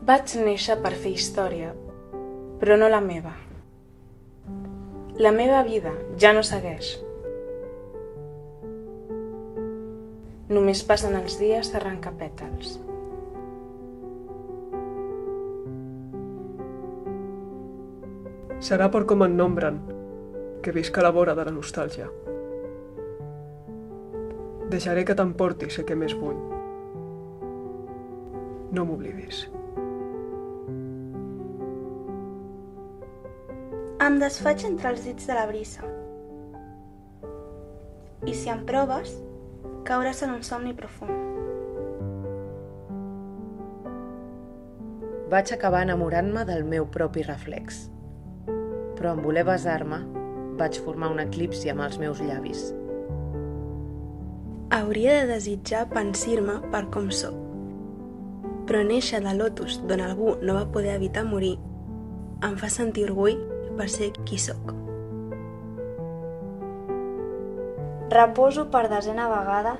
Vaig néixer per fer història, però no la meva. La meva vida ja no segueix. Només passen els dies d'arrencar pètals. Serà per com em nombren, que visc a la vora de la nostàlgia. Deixaré que t'emporti sé què més vull. No m'oblidis. Em desfaig entre els dits de la brisa. I si em proves, cauràs en un somni profund. Vaig acabar enamorant-me del meu propi reflex. Però en voler besar-me, vaig formar un eclipsi amb els meus llavis. Hauria de desitjar pensir-me per com sóc. Però néixer de lotus d'on algú no va poder evitar morir em fa sentir orgull per ser qui sóc. Reposo per desena vegada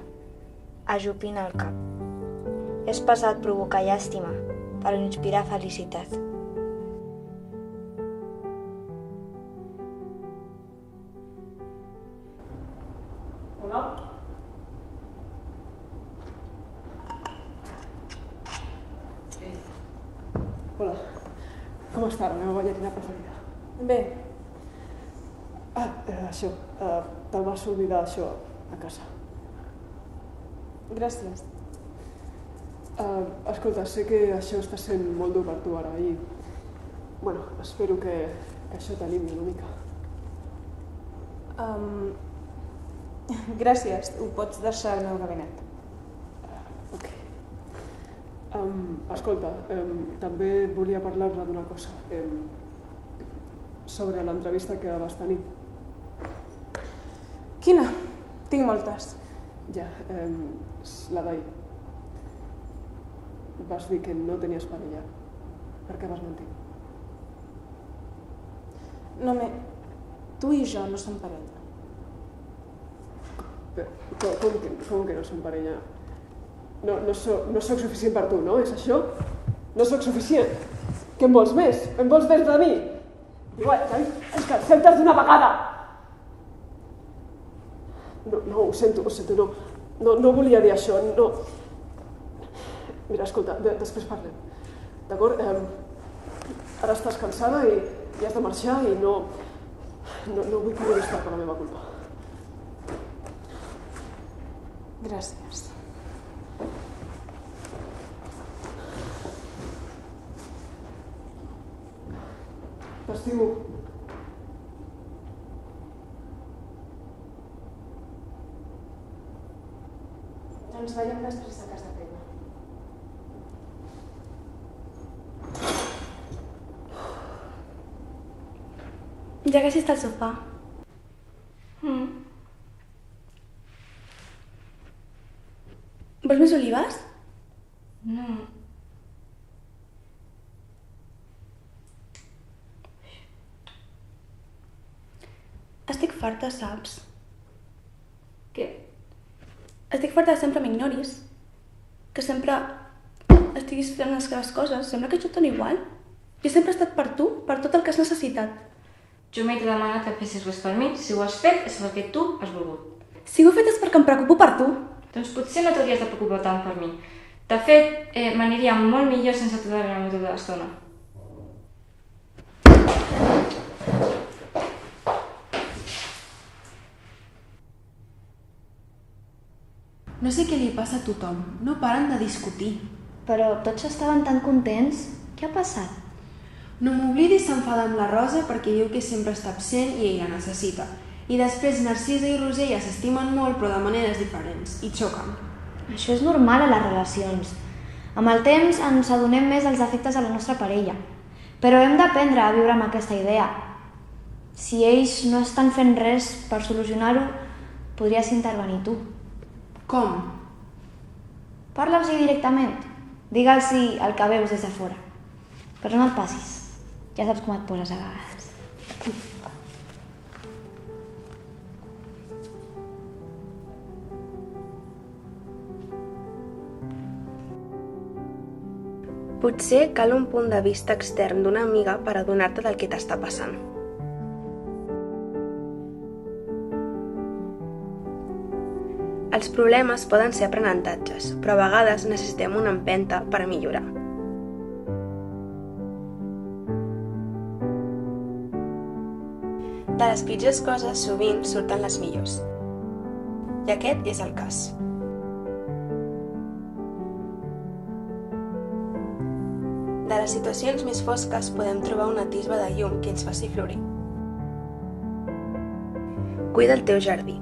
ajupint el cap. És pesat provocar llàstima per inspirar felicitat. Hola? Hola. Com està la meva ballarina preferida? Bé, Això. Te'l vas oblidar, això, a casa. gràcies. Escolta, sé que això està sent molt dur per tu ara i... Bueno, espero que això t'animi una mica. Gràcies, ho pots deixar al meu gabinet. Ok. Escolta, també et volia parlar-ne d'una cosa. Sobre l'entrevista que vas tenir. Quina? Tinc moltes. Ja, la d'ahir. Vas dir que no tenies parella. Per què vas mentir? No me... Tu i jo no som parella. Com que no som parella? No soc suficient per tu, no? És això? No soc suficient? Què em vols més? Em vols més de mi? Igual, és que acceptes d'una vegada! No, ho sento, no volia dir això, no... Mira, escolta, després parlem, d'acord? Ara estàs cansada i has de marxar i no vull que vulguis estar per la meva culpa. Gràcies. T'estimo. Ens veiem després a casa teva. Ja que està al sofà. Vols més olives? No. Estic farta, saps? Què? Estic farta que sempre m'ignoris. Que sempre estiguis fent les teves coses. Sembla que jo et dono igual. Jo sempre he estat per tu, per tot el que has necessitat. Jo mai t'he demanat que fessis res per mi. Si ho has fet, és perquè tu has volgut. Si ho he fet és perquè em preocupo per tu. Doncs potser no t'hauries de preocupar tant per mi. De fet, m'aniria molt millor sense tu darrere tota l'estona. No sé què li passa a tothom, no paren de discutir. Però tots estaven tan contents. Què ha passat? No m'oblidis s'enfada amb la Rosa perquè diu que sempre està absent i ell la necessita. I després Narcisa i Rosella s'estimen molt però de maneres diferents i xoquen. Això és normal a les relacions. Amb el temps ens adonem més dels defectes de la nostra parella. Però hem d'aprendre a viure amb aquesta idea. Si ells no estan fent res per solucionar-ho, podries intervenir tu. Com? Parla'ls-hi directament. Digue'ls-hi el que veus des de fora. Però no et passis. Ja saps com et poses a vegades. Potser cal un punt de vista extern d'una amiga per adonar-te del que t'està passant. Els problemes poden ser aprenentatges, però a vegades necessitem una empenta per a millorar. De les pitjors coses sovint surten les millors. I aquest és el cas. De les situacions més fosques podem trobar una tisba de llum que ens faci florir. Cuida el teu jardí.